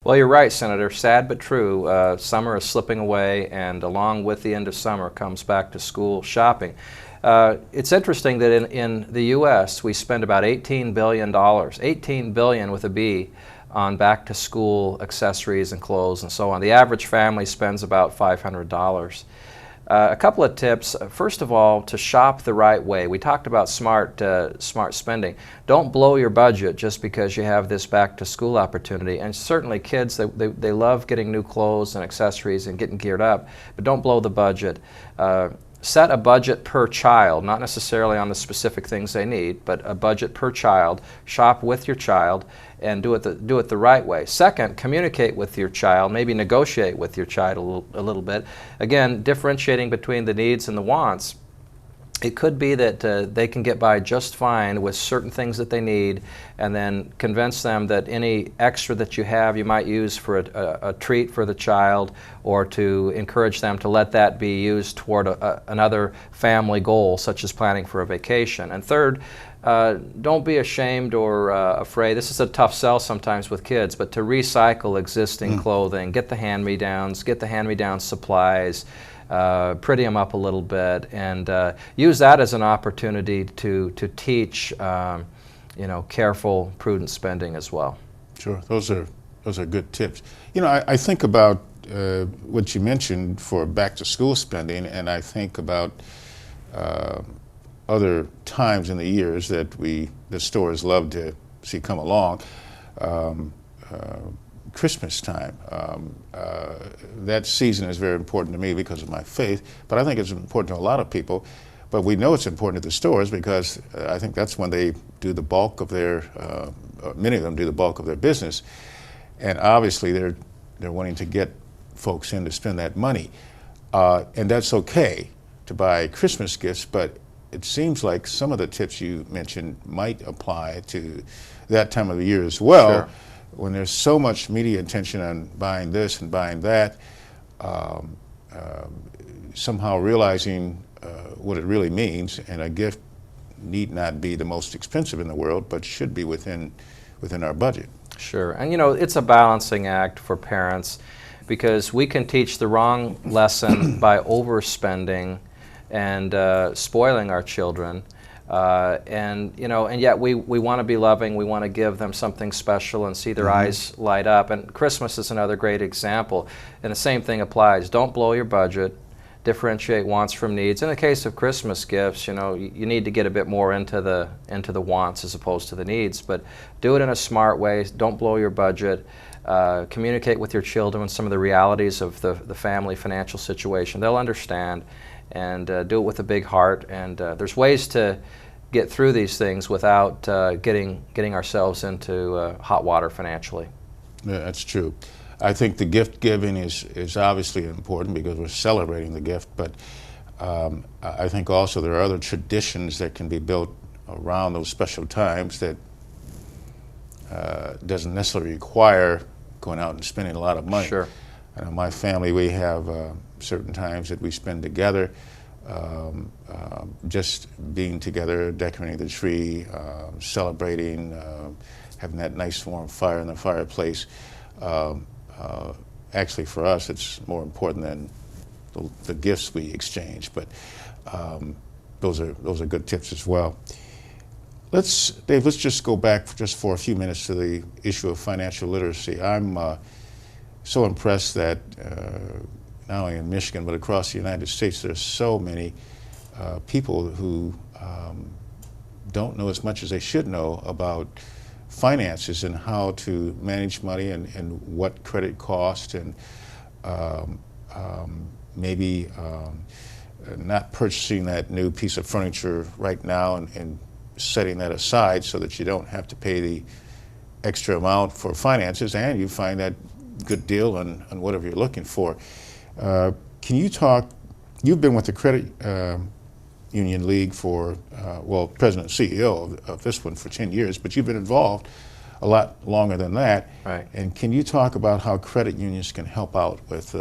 Well, you're right, Senator. Sad but true. Summer is slipping away, and along with the end of summer comes back to school shopping. It's interesting that in the U.S. we spend about $18 billion, $18 billion with a B, on back to school accessories and clothes and so on. The average family spends about $500. A couple of tips. First of all, to shop the right way. We talked about smart spending. Don't blow your budget just because you have this back to school opportunity. And certainly kids, they love getting new clothes and accessories and getting geared up, but don't blow the budget. Set a budget per child, not necessarily on the specific things they need, but a budget per child. Shop with your child and do it the right way. Second, communicate with your child, maybe negotiate with your child a little bit. Again, differentiating between the needs and the wants. It could be that they can get by just fine with certain things that they need, and then convince them that any extra that you have you might use for a treat for the child, or to encourage them to let that be used toward another family goal, such as planning for a vacation. And third, don't be ashamed or afraid. This is a tough sell sometimes with kids, but to recycle existing clothing, get the hand-me-downs, get the hand-me-down supplies, pretty them up a little bit, and use that as an opportunity to teach careful, prudent spending as well. Sure, those are good tips. You know, I think about what you mentioned for back to school spending, and I think about other times in the years that the stores love to see come along. Christmas time. That season is very important to me because of my faith, but I think it's important to a lot of people. But we know it's important at the stores because I think that's when they do the bulk of their, many of them do the bulk of their business. And obviously they're wanting to get folks in to spend that money. And that's okay to buy Christmas gifts, but it seems like some of the tips you mentioned might apply to that time of the year as well. Sure. When there's so much media attention on buying this and buying that, somehow realizing what it really means, and a gift need not be the most expensive in the world, but should be within our budget. Sure, and it's a balancing act for parents, because we can teach the wrong lesson by overspending and spoiling our children. And yet we want to be loving. We want to give them something special and see their eyes light up. And Christmas is another great example. And the same thing applies. Don't blow your budget. Differentiate wants from needs. In the case of Christmas gifts, you need to get a bit more into the wants as opposed to the needs. But do it in a smart way. Don't blow your budget. Communicate with your children some of the realities of the family financial situation. They'll understand. And do it with a big heart. And there's ways to get through these things without getting ourselves into hot water financially. Yeah, that's true. I think the gift giving is obviously important because we're celebrating the gift, but I think also there are other traditions that can be built around those special times that doesn't necessarily require going out and spending a lot of money. Sure. My family, we have certain times that we spend together, just being together, decorating the tree, celebrating, having that nice warm fire in the fireplace. Actually, for us, it's more important than the gifts we exchange, but those are good tips as well. Dave, let's just go back just for a few minutes to the issue of financial literacy. I'm so impressed that not only in Michigan but across the United States, there's so many people who don't know as much as they should know about finances and how to manage money and what credit costs, and maybe not purchasing that new piece of furniture right now and setting that aside so that you don't have to pay the extra amount for finances and you find that good deal on whatever you're looking for. Can you talk, you've been with the Credit Union League for, President and CEO of this one for 10 years, but you've been involved a lot longer than that. Right. And can you talk about how credit unions can help out with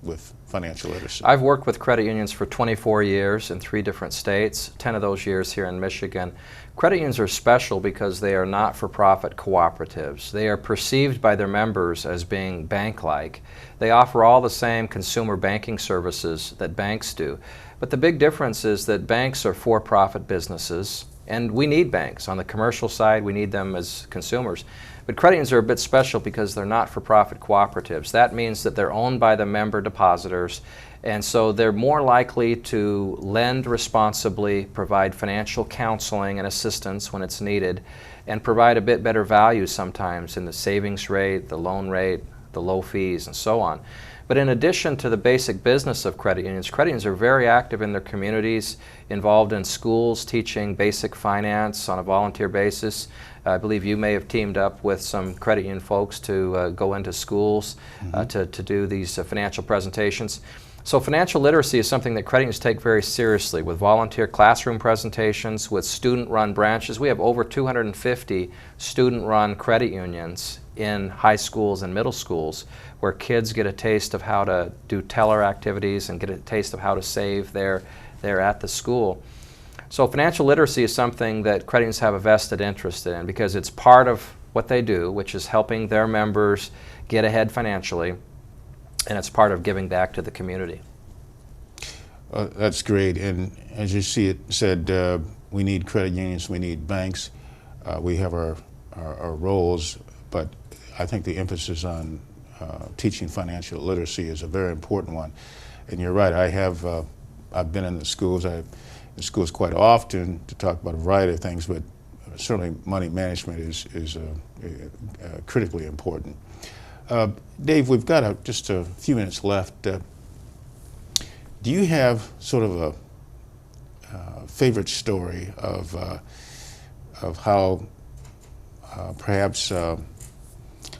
with financial literacy? I've worked with credit unions for 24 years in 3 different states, 10 of those years here in Michigan. Credit unions are special because they are not-for-profit cooperatives. They are perceived by their members as being bank-like. They offer all the same consumer banking services that banks do. But the big difference is that banks are for-profit businesses, and we need banks. On the commercial side, we need them as consumers. But credit unions are a bit special because they're not-for-profit cooperatives. That means that they're owned by the member depositors, and so they're more likely to lend responsibly, provide financial counseling and assistance when it's needed, and provide a bit better value sometimes in the savings rate, the loan rate, the low fees, and so on. But in addition to the basic business of credit unions are very active in their communities, involved in schools, teaching basic finance on a volunteer basis. I believe you may have teamed up with some credit union folks to go into schools to do these financial presentations. So financial literacy is something that credit unions take very seriously, with volunteer classroom presentations, with student-run branches. We have over 250 student-run credit unions in high schools and middle schools, where kids get a taste of how to do teller activities and get a taste of how to save there at the school. So financial literacy is something that credit unions have a vested interest in because it's part of what they do, which is helping their members get ahead financially, and it's part of giving back to the community. That's great, and as you see it said, we need credit unions, we need banks, we have our roles, but I think the emphasis on teaching financial literacy is a very important one. And you're right, I've been in the schools quite often to talk about a variety of things, but certainly money management is critically important. Dave, we've got just a few minutes left. Do you have sort of a favorite story of how perhaps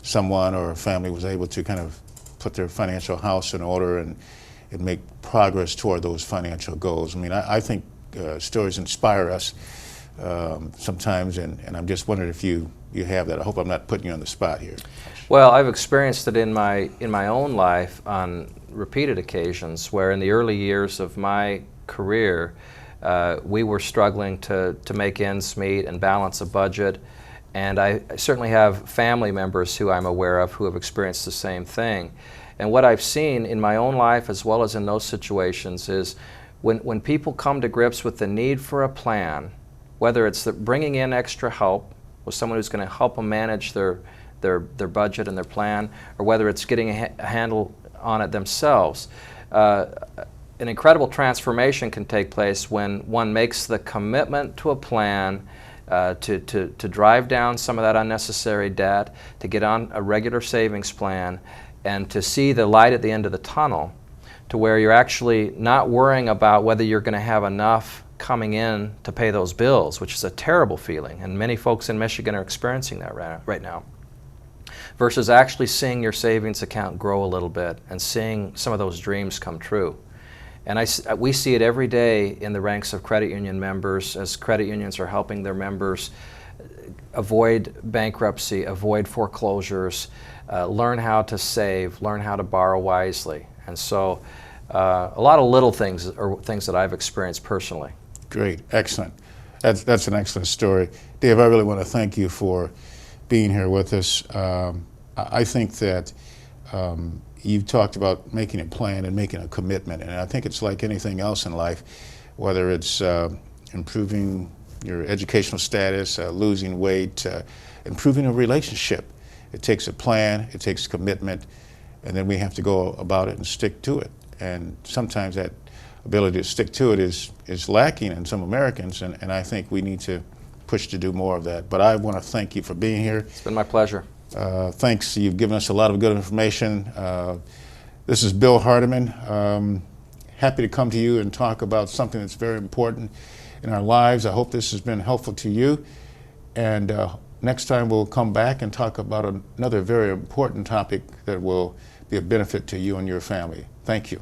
someone or a family was able to kind of put their financial house in order and make progress toward those financial goals? I mean, I think stories inspire us sometimes, and I'm just wondering if you have that. I hope I'm not putting you on the spot here. Well, I've experienced it in my own life on repeated occasions, where in the early years of my career, we were struggling to make ends meet and balance a budget. And I certainly have family members who I'm aware of who have experienced the same thing. And what I've seen in my own life as well as in those situations is when people come to grips with the need for a plan, whether it's bringing in extra help with someone who's going to help them manage their budget and their plan, or whether it's getting a handle on it themselves, an incredible transformation can take place when one makes the commitment to a plan to drive down some of that unnecessary debt, to get on a regular savings plan, and to see the light at the end of the tunnel, to where you're actually not worrying about whether you're going to have enough coming in to pay those bills, which is a terrible feeling, and many folks in Michigan are experiencing that right now, versus actually seeing your savings account grow a little bit and seeing some of those dreams come true. And we see it every day in the ranks of credit union members as credit unions are helping their members avoid bankruptcy, avoid foreclosures, learn how to save, learn how to borrow wisely. And so a lot of little things are things that I've experienced personally. Great, excellent. That's an excellent story. Dave, I really want to thank you for being here with us. I think that you've talked about making a plan and making a commitment, and I think it's like anything else in life, whether it's improving your educational status, losing weight, improving a relationship. It takes a plan, it takes commitment, and then we have to go about it and stick to it. And sometimes that ability to stick to it is lacking in some Americans, and I think we need to push to do more of that. But I want to thank you for being here. It's been my pleasure. Thanks. You've given us a lot of good information. This is Bill Hardiman. Happy to come to you and talk about something that's very important in our lives. I hope this has been helpful to you. And next time we'll come back and talk about another very important topic that will be a benefit to you and your family. Thank you.